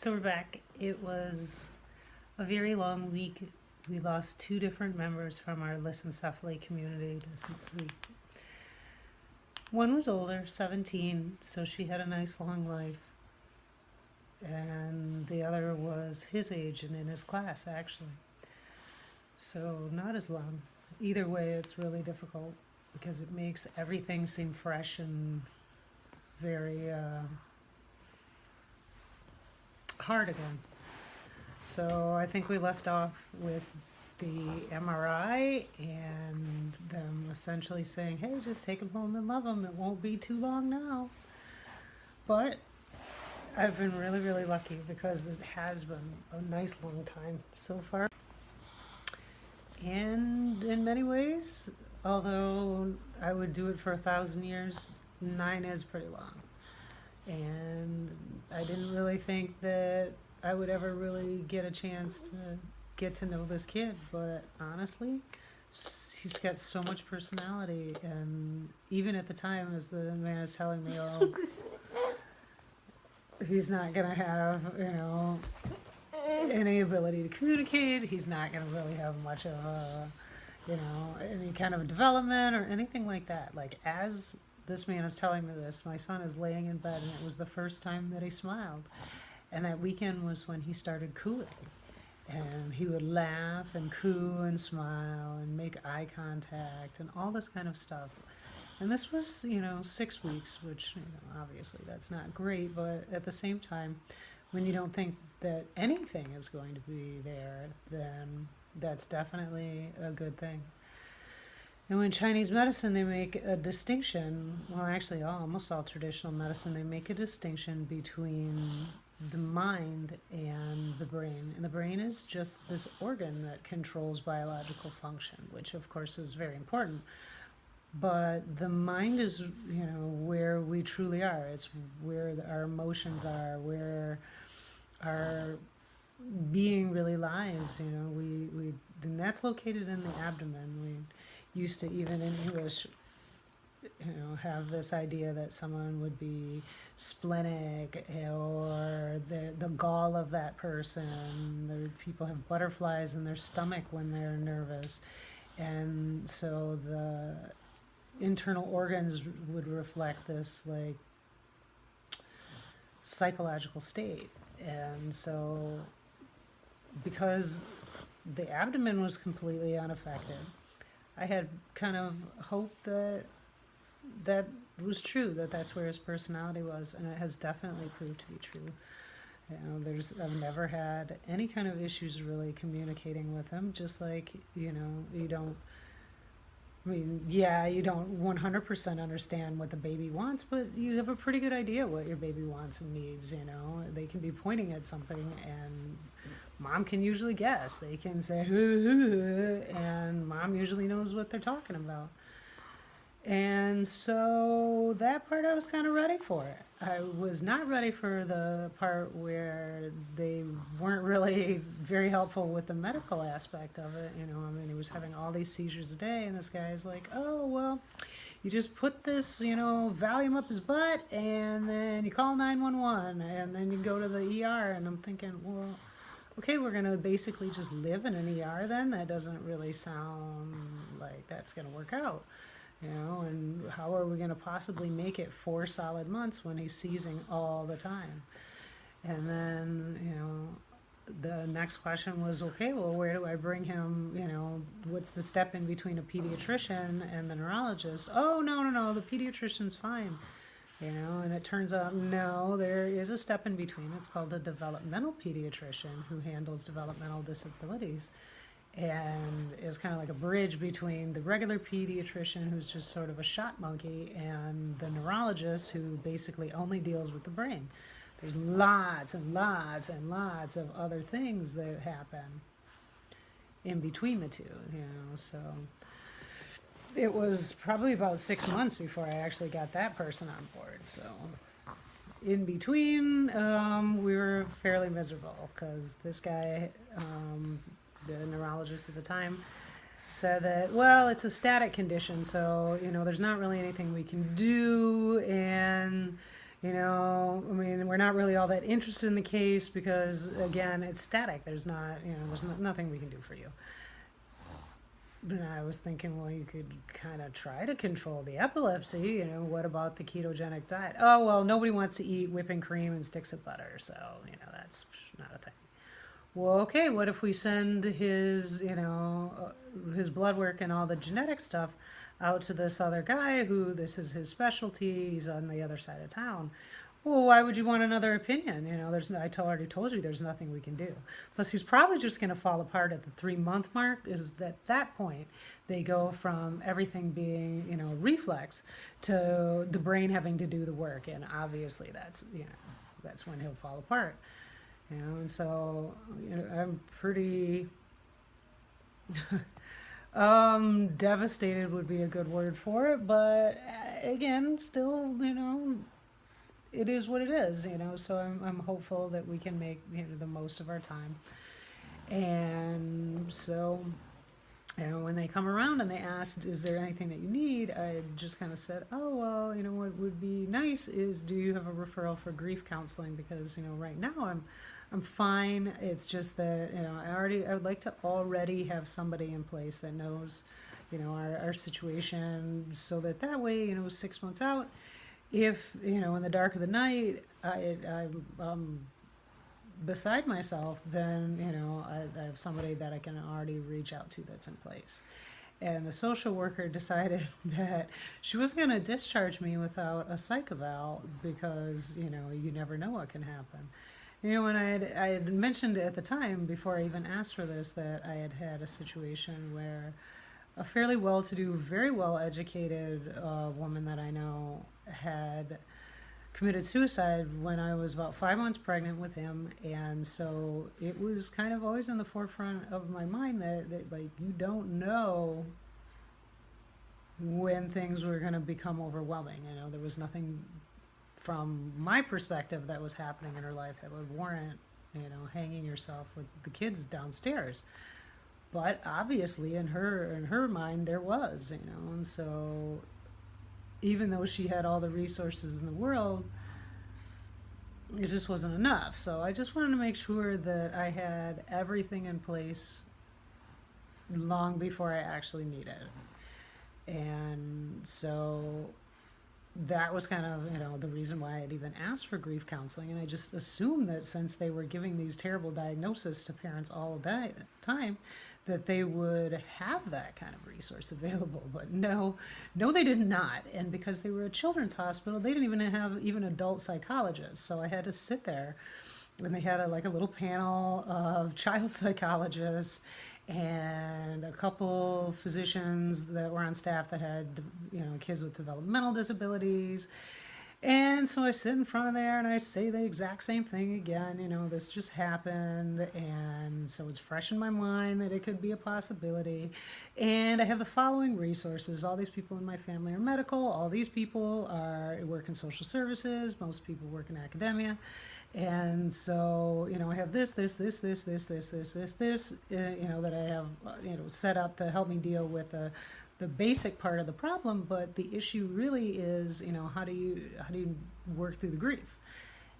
So we're back. It was a very long week. We lost two different members from our lissencephaly community this week. One was older, 17, so she had a nice long life. And the other was his age and in his class, actually. So not as long. Either way, it's really difficult because it makes everything seem fresh and very hard again. So I think we left off with the MRI and them essentially saying, hey, just take him home and love him. It won't be too long now. But I've been really, really lucky because it has been a nice long time so far. And in many ways, although I would do it for 1,000 years, 9 is pretty long. And I didn't really think that I would ever really get a chance to get to know this kid, but honestly, he's got so much personality. And even at the time, as the man is telling me, oh, he's not gonna have, any ability to communicate. He's not gonna really have much of a, any kind of development or anything like that. Like, as this man is telling me this, my son is laying in bed, and it was the first time that he smiled. And that weekend was when he started cooing. And he would laugh and coo and smile and make eye contact and all this kind of stuff. And this was, 6 weeks, which, obviously that's not great, but at the same time, when you don't think that anything is going to be there, then that's definitely a good thing. And in Chinese medicine, they make a distinction, well, actually, almost all traditional medicine, they make a distinction between the mind and the brain. And the brain is just this organ that controls biological function, which, of course, is very important. But the mind is, where we truly are. It's where our emotions are, where our being really lies. And that's located in the abdomen. We used to, even in English, have this idea that someone would be splenic or the gall of that person. People have butterflies in their stomach when they're nervous. And so the internal organs would reflect this like psychological state. And so because the abdomen was completely unaffected, I had kind of hoped that was true, that's where his personality was, and it has definitely proved to be true. I've never had any kind of issues really communicating with him, just like, you don't 100% understand what the baby wants, but you have a pretty good idea what your baby wants and needs, They can be pointing at something and mom can usually guess. They can say, and mom usually knows what they're talking about. And so that part I was kind of ready for. I was not ready for the part where they weren't really very helpful with the medical aspect of it. He was having all these seizures a day, and this guy's like, oh, well, you just put this, Valium up his butt, and then you call 911, and then you go to the ER. And I'm thinking, well, okay, we're going to basically just live in an ER then? That doesn't really sound like that's going to work out. And how are we going to possibly make it 4 solid months when he's seizing all the time? And then, the next question was, okay, well, where do I bring him? What's the step in between a pediatrician and the neurologist? Oh, no, the pediatrician's fine. And it turns out, no, there is a step in between. It's called a developmental pediatrician who handles developmental disabilities. And is kind of like a bridge between the regular pediatrician, who's just sort of a shot monkey, and the neurologist, who basically only deals with the brain. There's lots and lots and lots of other things that happen in between the two, so it was probably about 6 months before I actually got that person on board. So in between, we were fairly miserable because this guy, the neurologist at the time, said that, well, it's a static condition, so, there's not really anything we can do, and, You know, I mean, we're not really all that interested in the case because, again, it's static. There's not, you know, there's nothing we can do for you. And I was thinking, well, you could kind of try to control the epilepsy. You know, what about the ketogenic diet? Oh, well, nobody wants to eat whipping cream and sticks of butter, so, you know, that's not a thing. Well, okay, what if we send his, you know, his blood work and all the genetic stuff out to this other guy who this is his specialty, he's on the other side of town. Well, why would you want another opinion? You know, already told you there's nothing we can do. Plus, he's probably just going to fall apart at the 3 month mark. Is that that point they go from everything being, you know, reflex to the brain having to do the work, and obviously that's, you know, that's when he'll fall apart. You know, and so, you know, I'm pretty devastated would be a good word for it, but again, still, you know, it is what it is, you know, so I'm hopeful that we can make, you know, the most of our time. And so, you know, when they come around and they asked, is there anything that you need? I just kind of said, oh, well, you know, what would be nice is, do you have a referral for grief counseling? Because, you know, right now I'm fine. It's just that, you know, I would like to already have somebody in place that knows, you know, our situation, so that way, you know, 6 months out, if, you know, in the dark of the night, I'm beside myself, then, you know, I have somebody that I can already reach out to that's in place. And the social worker decided that she wasn't going to discharge me without a psych eval because, you know, you never know what can happen. You know, when I had mentioned at the time, before I even asked for this, that I had had a situation where a fairly well-to-do, very well-educated woman that I know had committed suicide when I was about 5 months pregnant with him, and so it was kind of always in the forefront of my mind that like, you don't know when things were going to become overwhelming. You know, there was nothing from my perspective that was happening in her life that would warrant, you know, hanging yourself with the kids downstairs. But obviously in her mind there was, you know, and so even though she had all the resources in the world, it just wasn't enough. So I just wanted to make sure that I had everything in place long before I actually needed it. And so that was kind of, you know, the reason why I'd even asked for grief counseling. And I just assumed that since they were giving these terrible diagnoses to parents all the time, that they would have that kind of resource available. But no, they did not. And because they were a children's hospital, they didn't even have even adult psychologists. So I had to sit there, and they had a little panel of child psychologists and a couple physicians that were on staff that had, you know, kids with developmental disabilities. And so I sit in front of there and I say the exact same thing again. You know, this just happened, and so it's fresh in my mind that it could be a possibility. And I have the following resources. All these people in my family are medical. All these people work in social services. Most people work in academia. And so, you know, I have this, you know, that I have, you know, set up to help me deal with the basic part of the problem. But the issue really is, you know, how do you work through the grief?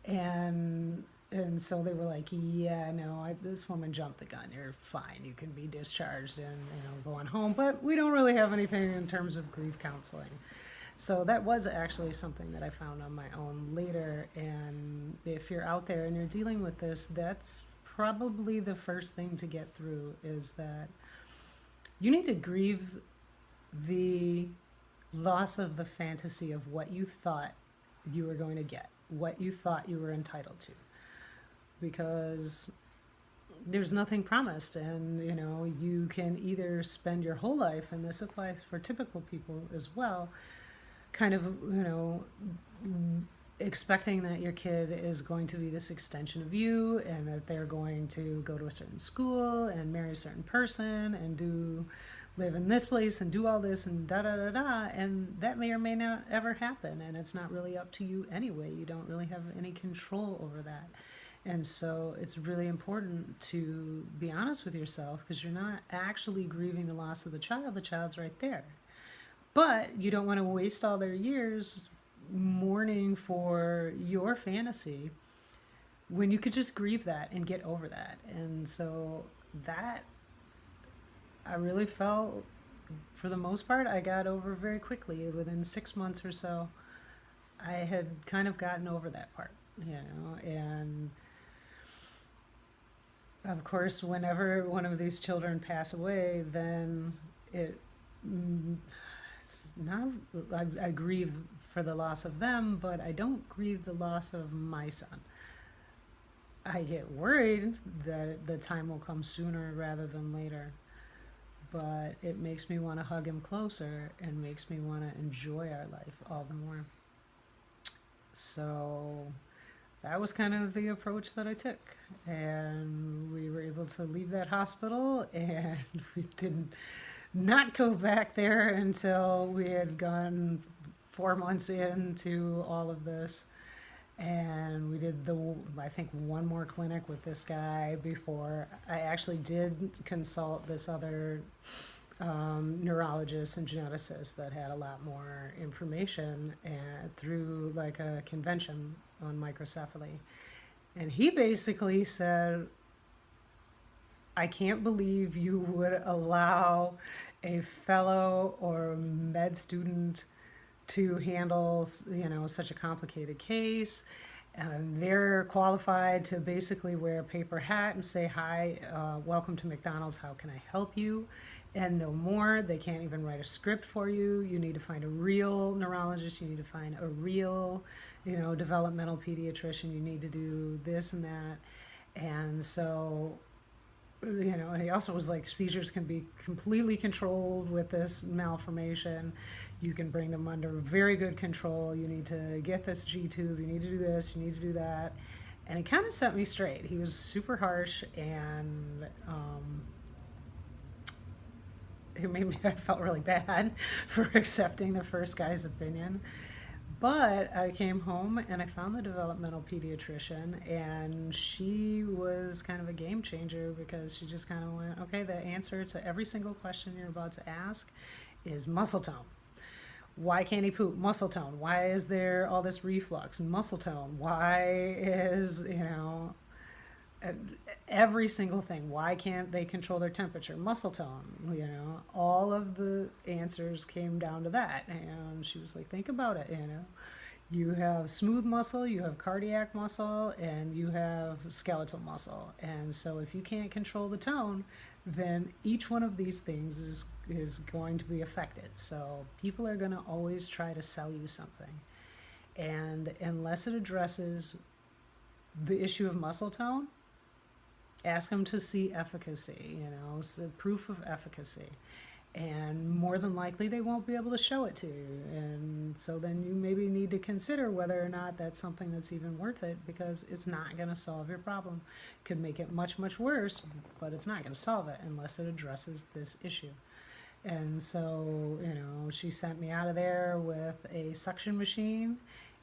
And so they were like, yeah, no, this woman jumped the gun. You're fine. You can be discharged and, you know, go on home. But we don't really have anything in terms of grief counseling. So that was actually something that I found on my own later. And if you're out there and you're dealing with this, that's probably the first thing to get through, is that you need to grieve the loss of the fantasy of what you thought you were going to get, what you thought you were entitled to. Because there's nothing promised, and, you know, you can either spend your whole life, and this applies for typical people as well, kind of, you know, expecting that your kid is going to be this extension of you, and that they're going to go to a certain school and marry a certain person and live in this place and do all this and da da da da, and that may or may not ever happen, and it's not really up to you anyway. You don't really have any control over that. And so it's really important to be honest with yourself, because you're not actually grieving the loss of the child. The child's right there. But you don't want to waste all their years mourning for your fantasy when you could just grieve that and get over that. And so that I really felt, for the most part, I got over very quickly. Within 6 months or so, I had kind of gotten over that part, and of course, whenever one of these children pass away, then it, it's not, I grieve for the loss of them, but I don't grieve the loss of my son. I get worried that the time will come sooner rather than later, but it makes me want to hug him closer and makes me want to enjoy our life all the more. So that was kind of the approach that I took. And we were able to leave that hospital, and we did not go back there until we had gone 4 months into all of this. And we did I think one more clinic with this guy before I actually did consult this other neurologist and geneticist that had a lot more information, and through like a convention on microcephaly. And he basically said, I can't believe you would allow a fellow or med student to handle, such a complicated case. They're qualified to basically wear a paper hat and say, hi, welcome to McDonald's, how can I help you? And no more. They can't even write a script for you. You need to find a real neurologist. You need to find a real, developmental pediatrician. You need to do this and that. And so, and he also was like, seizures can be completely controlled with this malformation. You can bring them under very good control. You need to get this G-tube. You need to do this. You need to do that. And it kind of set me straight. He was super harsh, and it made me, I felt really bad for accepting the first guy's opinion. But I came home and I found the developmental pediatrician, and she was kind of a game changer, because she just kind of went, okay, the answer to every single question you're about to ask is muscle tone. Why can't he poop? Muscle tone. Why is there all this reflux? Muscle tone. Why is, every single thing. Why can't they control their temperature? Muscle tone. All of the answers came down to that. And she was like, think about it. You have smooth muscle, you have cardiac muscle, and you have skeletal muscle. And so if you can't control the tone, then each one of these things is going to be affected. So people are going to always try to sell you something. And unless it addresses the issue of muscle tone, ask them to see efficacy, so proof of efficacy. And more than likely, they won't be able to show it to you. And so then you maybe need to consider whether or not that's something that's even worth it, because it's not going to solve your problem. It could make it much, much worse, but it's not going to solve it unless it addresses this issue. And so, she sent me out of there with a suction machine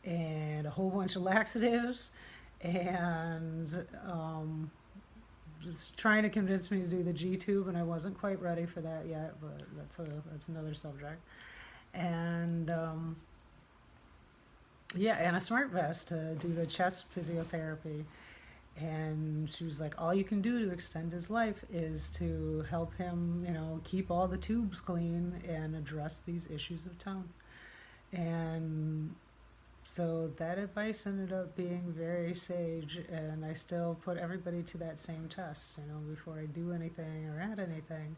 and a whole bunch of laxatives, and just trying to convince me to do the G-tube, and I wasn't quite ready for that yet, but that's another subject. And and a smart vest to do the chest physiotherapy. And she was like, all you can do to extend his life is to help him, keep all the tubes clean and address these issues of tone. And so that advice ended up being very sage, and I still put everybody to that same test, before I do anything or add anything.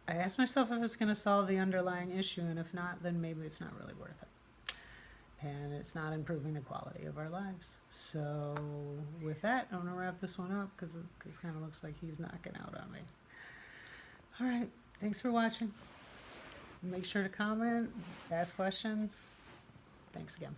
I ask myself if it's going to solve the underlying issue, and if not, then maybe it's not really worth it. And it's not improving the quality of our lives. So with that, I'm going to wrap this one up, because it kind of looks like he's knocking out on me. All right, thanks for watching. Make sure to comment, ask questions. Thanks again.